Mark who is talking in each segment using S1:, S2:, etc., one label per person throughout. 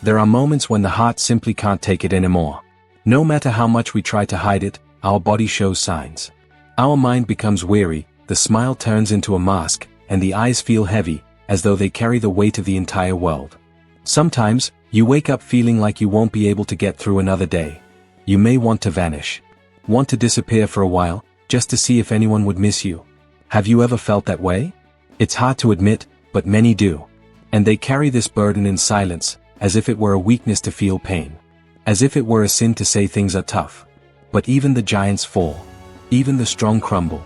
S1: There are moments when the heart simply can't take it anymore. No matter how much we try to hide it, our body shows signs. Our mind becomes weary, the smile turns into a mask, and the eyes feel heavy, as though they carry the weight of the entire world. Sometimes, you wake up feeling like you won't be able to get through another day. You may want to vanish. Want to disappear for a while, just to see if anyone would miss you. Have you ever felt that way? It's hard to admit, but many do. And they carry this burden in silence, as if it were a weakness to feel pain. As if it were a sin to say things are tough. But even the giants fall. Even the strong crumble.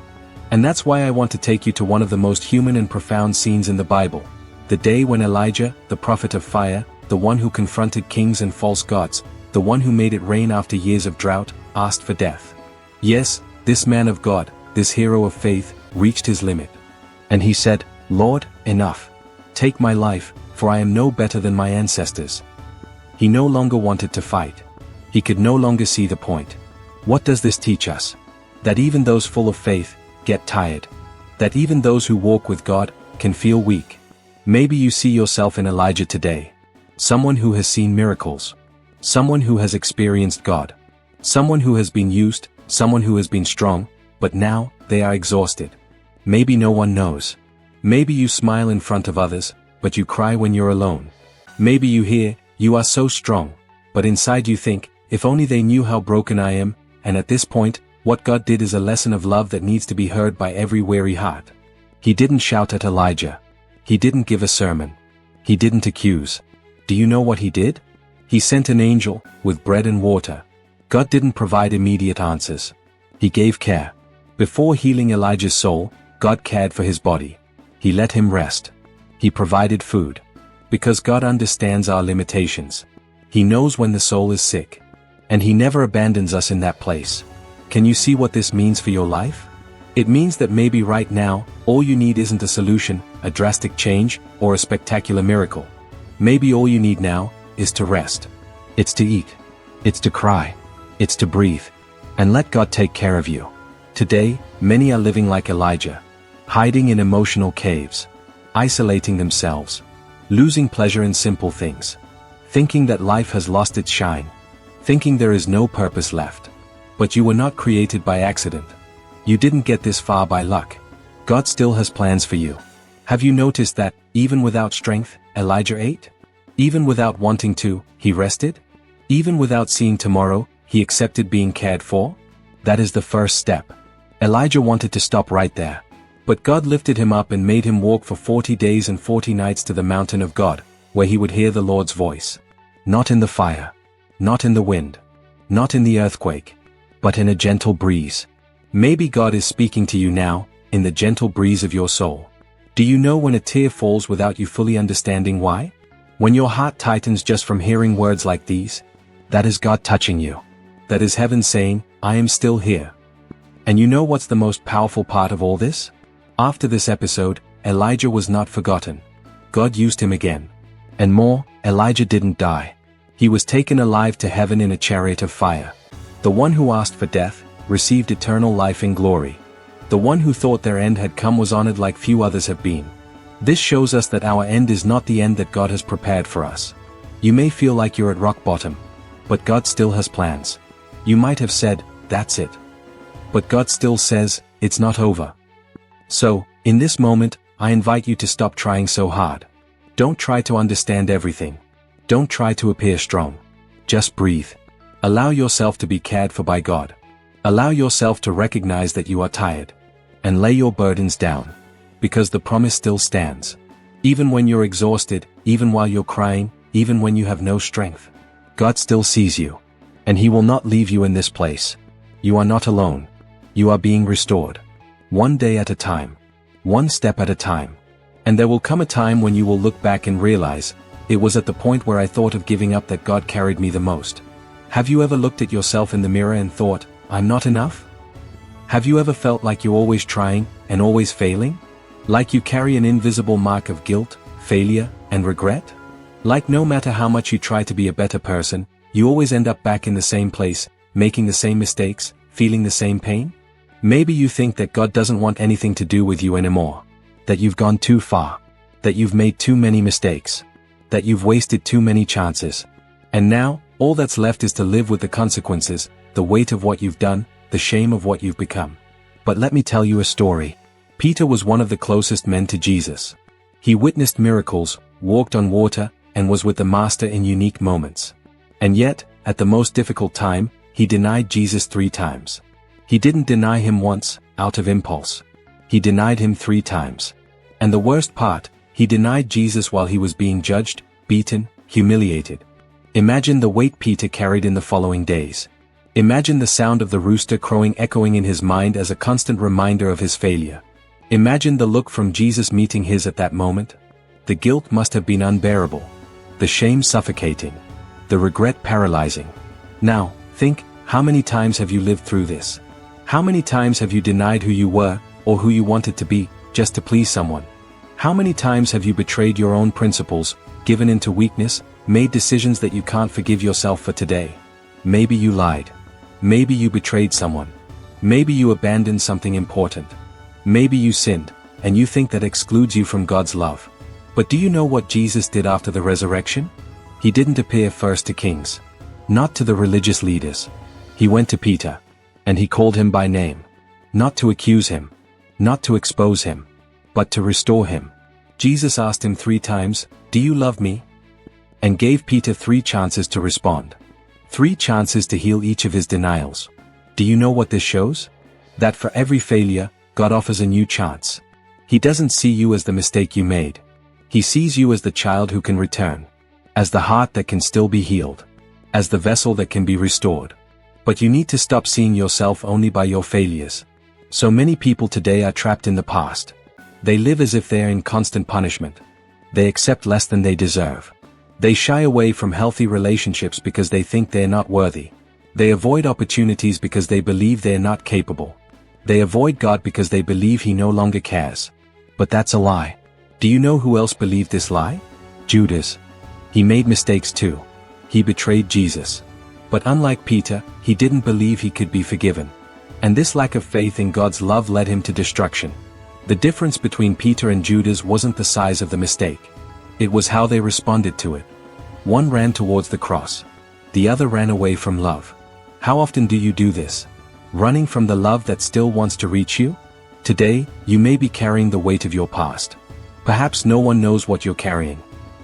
S1: And that's why I want to take you to one of the most human and profound scenes in the Bible. The day when Elijah, the prophet of fire, the one who confronted kings and false gods, the one who made it rain after years of drought, asked for death. Yes, this man of God, this hero of faith, reached his limit. And he said, "Lord, enough. Take my life, for I am no better than my ancestors." He no longer wanted to fight. He could no longer see the point. What does this teach us? That even those full of faith get tired. That even those who walk with God can feel weak. Maybe you see yourself in Elijah today. Someone who has seen miracles. Someone who has experienced God. Someone who has been used, someone who has been strong, but now, they are exhausted. Maybe no one knows. Maybe you smile in front of others, but you cry when you're alone. Maybe you hear, "You are so strong," but inside you think, if only they knew how broken I am, and at this point, what God did is a lesson of love that needs to be heard by every weary heart. He didn't shout at Elijah. He didn't give a sermon. He didn't accuse. Do you know what he did? He sent an angel, with bread and water. God didn't provide immediate answers. He gave care. Before healing Elijah's soul, God cared for his body. He let him rest. He provided food. Because God understands our limitations. He knows when the soul is sick. And He never abandons us in that place. Can you see what this means for your life? It means that maybe right now, all you need isn't a solution, a drastic change, or a spectacular miracle. Maybe all you need now is to rest. It's to eat. It's to cry. It's to breathe. And let God take care of you. Today, many are living like Elijah. Hiding in emotional caves. Isolating themselves. Losing pleasure in simple things. Thinking that life has lost its shine. Thinking there is no purpose left. But you were not created by accident. You didn't get this far by luck. God still has plans for you. Have you noticed that, even without strength, Elijah ate? Even without wanting to, he rested? Even without seeing tomorrow, he accepted being cared for? That is the first step. Elijah wanted to stop right there. But God lifted him up and made him walk for 40 days and 40 nights to the mountain of God, where he would hear the Lord's voice. Not in the fire. Not in the wind. Not in the earthquake. But in a gentle breeze. Maybe God is speaking to you now, in the gentle breeze of your soul. Do you know when a tear falls without you fully understanding why? When your heart tightens just from hearing words like these? That is God touching you. That is heaven saying, "I am still here." And you know what's the most powerful part of all this? After this episode, Elijah was not forgotten. God used him again. And more, Elijah didn't die. He was taken alive to heaven in a chariot of fire. The one who asked for death, received eternal life in glory. The one who thought their end had come was honored like few others have been. This shows us that our end is not the end that God has prepared for us. You may feel like you're at rock bottom. But God still has plans. You might have said, "That's it." But God still says, it's not over. So, in this moment, I invite you to stop trying so hard. Don't try to understand everything. Don't try to appear strong. Just breathe. Allow yourself to be cared for by God. Allow yourself to recognize that you are tired. And lay your burdens down. Because the promise still stands. Even when you're exhausted, even while you're crying, even when you have no strength. God still sees you. And He will not leave you in this place. You are not alone. You are being restored. One day at a time. One step at a time. And there will come a time when you will look back and realize, it was at the point where I thought of giving up that God carried me the most. Have you ever looked at yourself in the mirror and thought, I'm not enough? Have you ever felt like you're always trying, and always failing? Like you carry an invisible mark of guilt, failure, and regret? Like no matter how much you try to be a better person, you always end up back in the same place, making the same mistakes, feeling the same pain? Maybe you think that God doesn't want anything to do with you anymore. That you've gone too far. That you've made too many mistakes. that you've wasted too many chances. And now, all that's left is to live with the consequences, the weight of what you've done, the shame of what you've become. But let me tell you a story. Peter was one of the closest men to Jesus. He witnessed miracles, walked on water, and was with the Master in unique moments. And yet, at the most difficult time, he denied Jesus 3 times. He didn't deny him once, out of impulse. He denied him 3 times. And the worst part, he denied Jesus while he was being judged, beaten, humiliated. Imagine the weight Peter carried in the following days. Imagine the sound of the rooster crowing echoing in his mind as a constant reminder of his failure. Imagine the look from Jesus meeting his at that moment. The guilt must have been unbearable. The shame suffocating. The regret paralyzing. Now, think, how many times have you lived through this? How many times have you denied who you were, or who you wanted to be, just to please someone? How many times have you betrayed your own principles, given into weakness, made decisions that you can't forgive yourself for today? Maybe you lied. Maybe you betrayed someone. Maybe you abandoned something important. Maybe you sinned, and you think that excludes you from God's love. But do you know what Jesus did after the resurrection? He didn't appear first to kings. Not to the religious leaders. He went to Peter. And he called him by name. Not to accuse him. Not to expose him. But to restore him. Jesus asked him 3 times, "Do you love me?" And gave Peter 3 chances to respond. 3 chances to heal each of his denials. Do you know what this shows? That for every failure, God offers a new chance. He doesn't see you as the mistake you made. He sees you as the child who can return. As the heart that can still be healed. As the vessel that can be restored. But you need to stop seeing yourself only by your failures. So many people today are trapped in the past. They live as if they are in constant punishment. They accept less than they deserve. They shy away from healthy relationships because they think they are not worthy. They avoid opportunities because they believe they are not capable. They avoid God because they believe He no longer cares. But that's a lie. Do you know who else believed this lie? Judas. He made mistakes too. He betrayed Jesus. But unlike Peter, he didn't believe he could be forgiven. And this lack of faith in God's love led him to destruction. The difference between Peter and Judas wasn't the size of the mistake. It was how they responded to it. One ran towards the cross. The other ran away from love. How often do you do this? Running from the love that still wants to reach you? Today, you may be carrying the weight of your past. Perhaps no one knows what you're carrying.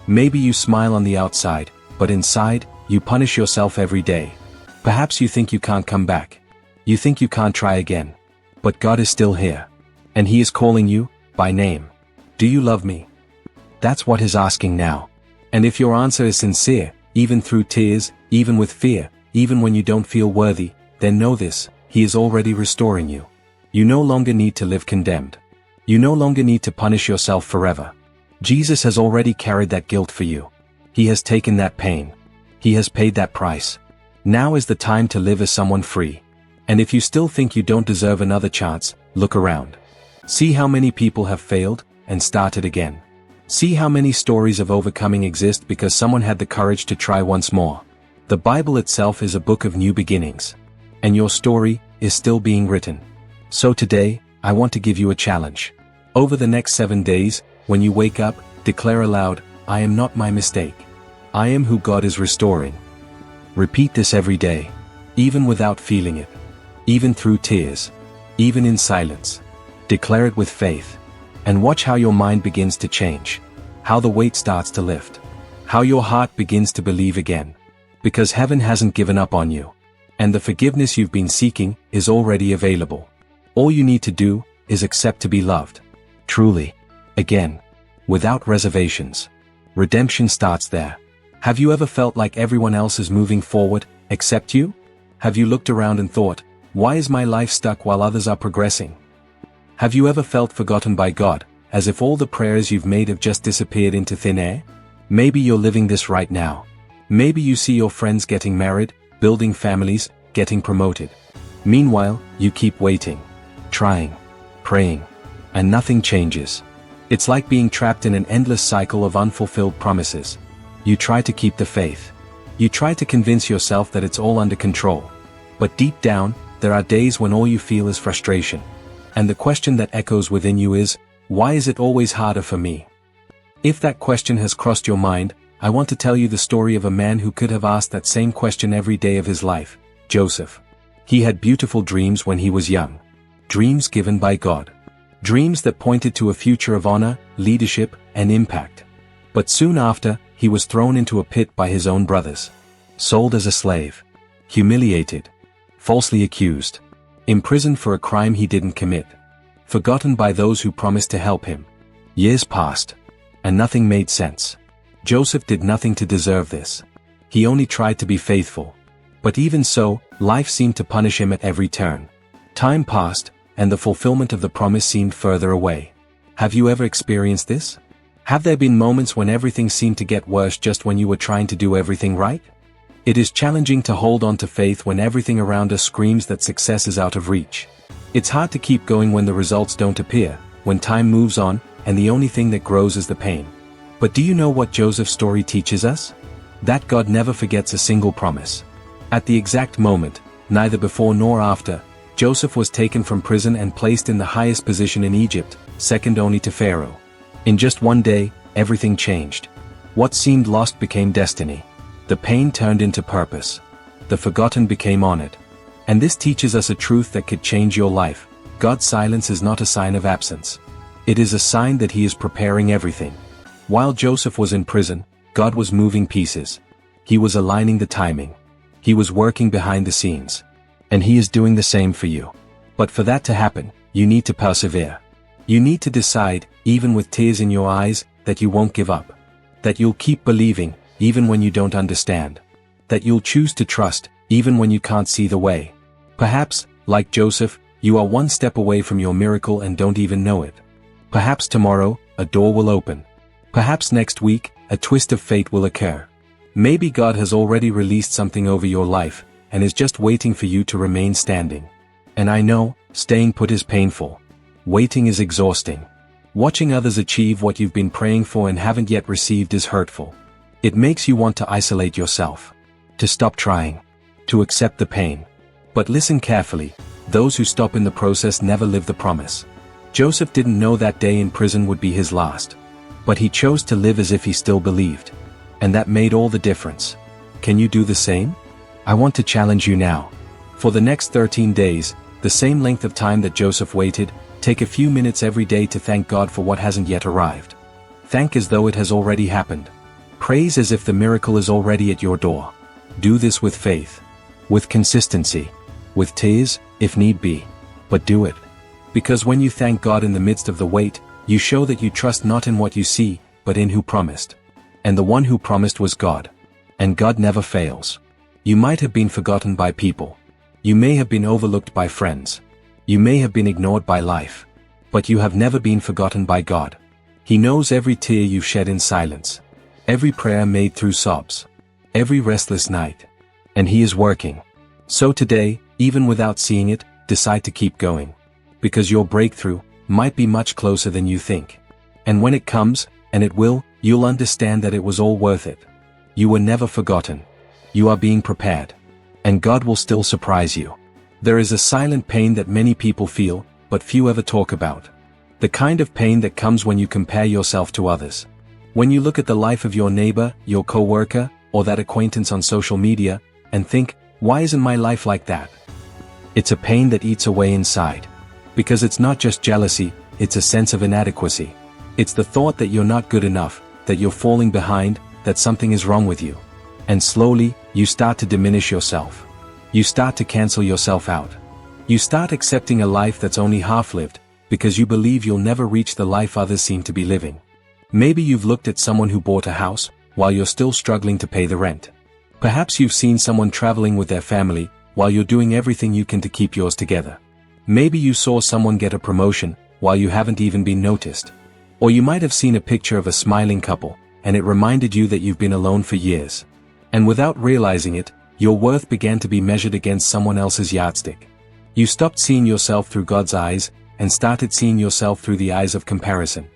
S1: Maybe you smile on the outside, but inside, you punish yourself every day. Perhaps you think you can't come back. You think you can't try again. But God is still here. And He is calling you, by name. Do you love me? That's what He's asking now. And if your answer is sincere, even through tears, even with fear, even when you don't feel worthy, then know this, He is already restoring you. You no longer need to live condemned. You no longer need to punish yourself forever. Jesus has already carried that guilt for you. He has taken that pain. He has paid that price. Now is the time to live as someone free. And if you still think you don't deserve another chance, look around. See how many people have failed, and started again. See how many stories of overcoming exist because someone had the courage to try once more. The Bible itself is a book of new beginnings. And your story is still being written. So today, I want to give you a challenge. Over the next 7 days, when you wake up, declare aloud, "I am not my mistake. I am who God is restoring." Repeat this every day, even without feeling it, even through tears, even in silence. Declare it with faith, and watch how your mind begins to change, how the weight starts to lift, how your heart begins to believe again. Because heaven hasn't given up on you, and the forgiveness you've been seeking is already available. All you need to do is accept to be loved, truly, again, without reservations. Redemption starts there. Have you ever felt like everyone else is moving forward, except you? Have you looked around and thought, why is my life stuck while others are progressing? Have you ever felt forgotten by God, as if all the prayers you've made have just disappeared into thin air? Maybe you're living this right now. Maybe you see your friends getting married, building families, getting promoted. Meanwhile, you keep waiting, trying, praying, and nothing changes. It's like being trapped in an endless cycle of unfulfilled promises. You try to keep the faith. You try to convince yourself that it's all under control. But deep down, there are days when all you feel is frustration. And the question that echoes within you is, why is it always harder for me? If that question has crossed your mind, I want to tell you the story of a man who could have asked that same question every day of his life, Joseph. He had beautiful dreams when he was young. Dreams given by God. Dreams that pointed to a future of honor, leadership, and impact. But soon after, he was thrown into a pit by his own brothers. Sold as a slave. Humiliated. Falsely accused. Imprisoned for a crime he didn't commit. Forgotten by those who promised to help him. Years passed. And nothing made sense. Joseph did nothing to deserve this. He only tried to be faithful. But even so, life seemed to punish him at every turn. Time passed, and the fulfillment of the promise seemed further away. Have you ever experienced this? Have there been moments when everything seemed to get worse just when you were trying to do everything right? It is challenging to hold on to faith when everything around us screams that success is out of reach. It's hard to keep going when the results don't appear, when time moves on, and the only thing that grows is the pain. But do you know what Joseph's story teaches us? That God never forgets a single promise. At the exact moment, neither before nor after, Joseph was taken from prison and placed in the highest position in Egypt, second only to Pharaoh. In just one day, everything changed. What seemed lost became destiny. The pain turned into purpose. The forgotten became honored. And this teaches us a truth that could change your life. God's silence is not a sign of absence. It is a sign that He is preparing everything. While Joseph was in prison, God was moving pieces. He was aligning the timing. He was working behind the scenes. And He is doing the same for you. But for that to happen, you need to persevere. You need to decide, even with tears in your eyes, that you won't give up. That you'll keep believing, even when you don't understand. That you'll choose to trust, even when you can't see the way. Perhaps, like Joseph, you are one step away from your miracle and don't even know it. Perhaps tomorrow, a door will open. Perhaps next week, a twist of fate will occur. Maybe God has already released something over your life, and is just waiting for you to remain standing. And I know, staying put is painful. Waiting is exhausting. Watching others achieve what you've been praying for and haven't yet received is hurtful. It makes you want to isolate yourself. To stop trying. To accept the pain. But listen carefully, those who stop in the process never live the promise. Joseph didn't know that day in prison would be his last. But he chose to live as if he still believed. And that made all the difference. Can you do the same? I want to challenge you now. For the next 13 days, the same length of time that Joseph waited, take a few minutes every day to thank God for what hasn't yet arrived. Thank as though it has already happened. Praise as if the miracle is already at your door. Do this with faith. With consistency. With tears, if need be. But do it. Because when you thank God in the midst of the wait, you show that you trust not in what you see, but in who promised. And the one who promised was God. And God never fails. You might have been forgotten by people. You may have been overlooked by friends. You may have been ignored by life. But you have never been forgotten by God. He knows every tear you've shed in silence. Every prayer made through sobs. Every restless night. And He is working. So today, even without seeing it, decide to keep going. Because your breakthrough might be much closer than you think. And when it comes, and it will, you'll understand that it was all worth it. You were never forgotten. You are being prepared. And God will still surprise you. There is a silent pain that many people feel, but few ever talk about. The kind of pain that comes when you compare yourself to others. When you look at the life of your neighbor, your coworker, or that acquaintance on social media, and think, why isn't my life like that? It's a pain that eats away inside. Because it's not just jealousy, it's a sense of inadequacy. It's the thought that you're not good enough, that you're falling behind, that something is wrong with you. And slowly, you start to diminish yourself. You start to cancel yourself out. You start accepting a life that's only half-lived, because you believe you'll never reach the life others seem to be living. Maybe you've looked at someone who bought a house, while you're still struggling to pay the rent. Perhaps you've seen someone traveling with their family, while you're doing everything you can to keep yours together. Maybe you saw someone get a promotion, while you haven't even been noticed. Or you might have seen a picture of a smiling couple, and it reminded you that you've been alone for years. And without realizing it, your worth began to be measured against someone else's yardstick. You stopped seeing yourself through God's eyes, and started seeing yourself through the eyes of comparison.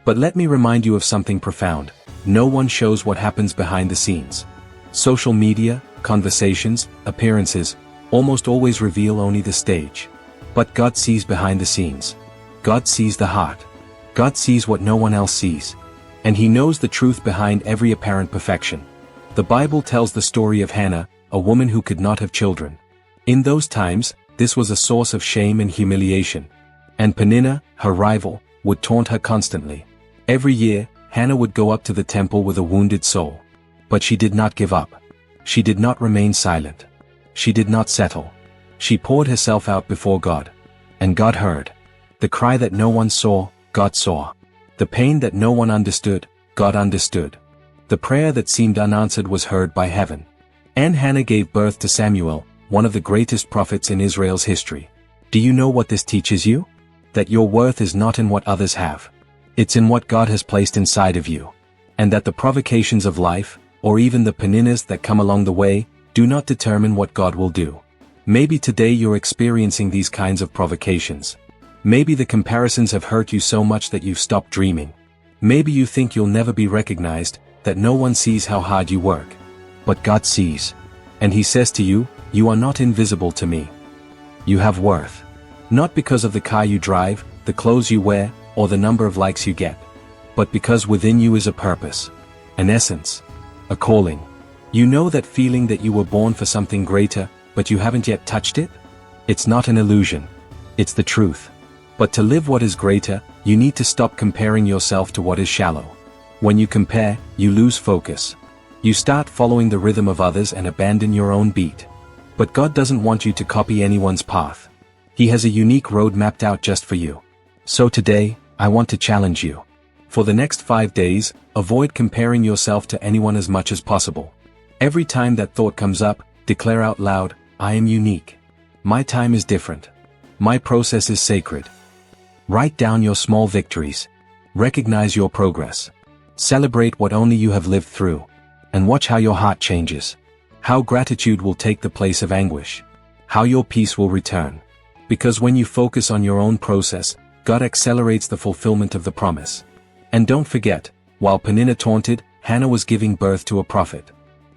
S1: But let me remind you of something profound. No one shows what happens behind the scenes. Social media, conversations, appearances, almost always reveal only the stage. But God sees behind the scenes. God sees the heart. God sees what no one else sees. And he knows the truth behind every apparent perfection. The Bible tells the story of Hannah, a woman who could not have children. In those times, this was a source of shame and humiliation. And Peninnah, her rival, would taunt her constantly. Every year, Hannah would go up to the temple with a wounded soul. But she did not give up. She did not remain silent. She did not settle. She poured herself out before God. And God heard. The cry that no one saw, God saw. The pain that no one understood, God understood. The prayer that seemed unanswered was heard by heaven. And Hannah gave birth to Samuel, one of the greatest prophets in Israel's history. Do you know what this teaches you? That your worth is not in what others have. It's in what God has placed inside of you. And that the provocations of life, or even the Peninnahs that come along the way, do not determine what God will do. Maybe today you're experiencing these kinds of provocations. Maybe the comparisons have hurt you so much that you've stopped dreaming. Maybe you think you'll never be recognized, that no one sees how hard you work. But God sees. And He says to you, you are not invisible to me. You have worth. Not because of the car you drive, the clothes you wear, or the number of likes you get. But because within you is a purpose. An essence. A calling. You know that feeling that you were born for something greater, but you haven't yet touched it? It's not an illusion. It's the truth. But to live what is greater, you need to stop comparing yourself to what is shallow. When you compare, you lose focus. You start following the rhythm of others and abandon your own beat. But God doesn't want you to copy anyone's path. He has a unique road mapped out just for you. So today, I want to challenge you. For the next 5 days, avoid comparing yourself to anyone as much as possible. Every time that thought comes up, declare out loud, I am unique. My time is different. My process is sacred. Write down your small victories. Recognize your progress. Celebrate what only you have lived through. And watch how your heart changes. How gratitude will take the place of anguish. How your peace will return. Because when you focus on your own process, God accelerates the fulfillment of the promise. And don't forget, while Peninnah taunted, Hannah was giving birth to a prophet.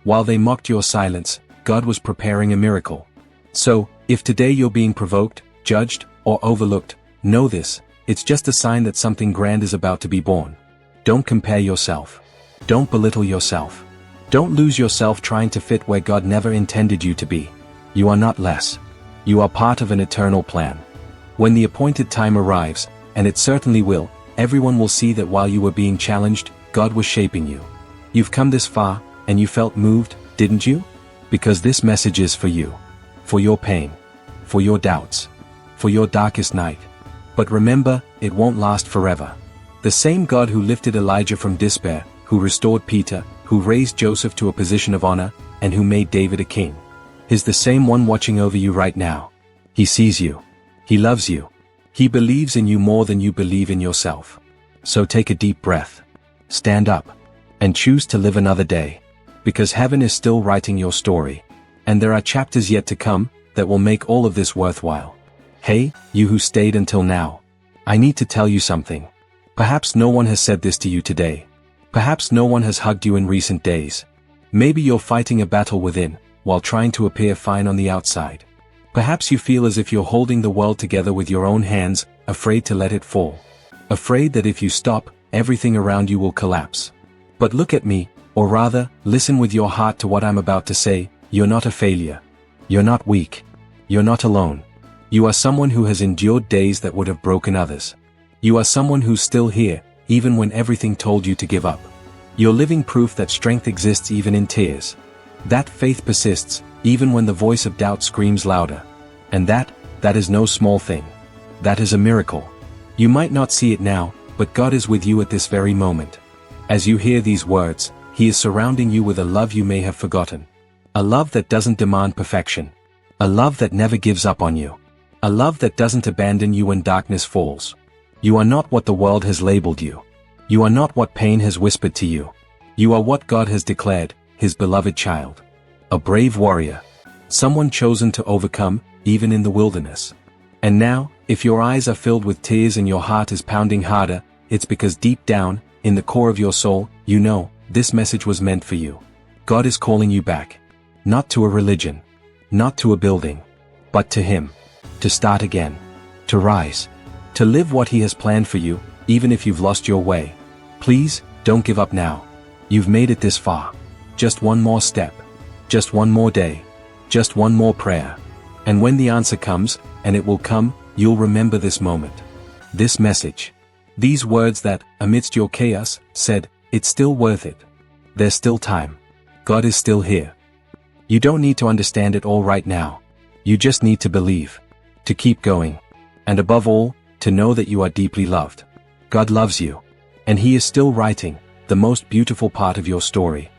S1: While they mocked your silence, God was preparing a miracle. So, if today you're being provoked, judged, or overlooked, know this, it's just a sign that something grand is about to be born. Don't compare yourself. Don't belittle yourself. Don't lose yourself trying to fit where God never intended you to be. You are not less. You are part of an eternal plan. When the appointed time arrives, and it certainly will, everyone will see that while you were being challenged, God was shaping you. You've come this far, and you felt moved, didn't you? Because this message is for you. For your pain. For your doubts. For your darkest night. But remember, it won't last forever. The same God who lifted Elijah from despair, who restored Peter, who raised Joseph to a position of honor, and who made David a king, is the same one watching over you right now. He sees you. He loves you. He believes in you more than you believe in yourself. So take a deep breath. Stand up. And choose to live another day. Because heaven is still writing your story. And there are chapters yet to come, that will make all of this worthwhile. Hey, you who stayed until now. I need to tell you something. Perhaps no one has said this to you today. Perhaps no one has hugged you in recent days. Maybe you're fighting a battle within, while trying to appear fine on the outside. Perhaps you feel as if you're holding the world together with your own hands, afraid to let it fall. Afraid that if you stop, everything around you will collapse. But look at me, or rather, listen with your heart to what I'm about to say. You're not a failure. You're not weak. You're not alone. You are someone who has endured days that would have broken others. You are someone who's still here, even when everything told you to give up. You're living proof that strength exists even in tears. That faith persists, even when the voice of doubt screams louder. And that is no small thing. That is a miracle. You might not see it now, but God is with you at this very moment. As you hear these words, He is surrounding you with a love you may have forgotten. A love that doesn't demand perfection. A love that never gives up on you. A love that doesn't abandon you when darkness falls. You are not what the world has labeled you. You are not what pain has whispered to you. You are what God has declared, His beloved child. A brave warrior. Someone chosen to overcome, even in the wilderness. And now, if your eyes are filled with tears and your heart is pounding harder, it's because deep down, in the core of your soul, you know, this message was meant for you. God is calling you back. Not to a religion. Not to a building. But to Him. To start again. To rise. To live what He has planned for you, even if you've lost your way. Please, Don't give up now. You've made it this far. Just one more step. Just one more day. Just one more prayer. And when the answer comes, and it will come, you'll remember this moment. This message. These words that, amidst your chaos, said, it's still worth it. There's still time. God is still here. You don't need to understand it all right now. You just need to believe. To keep going. And above all, to know that you are deeply loved. God loves you. And He is still writing the most beautiful part of your story.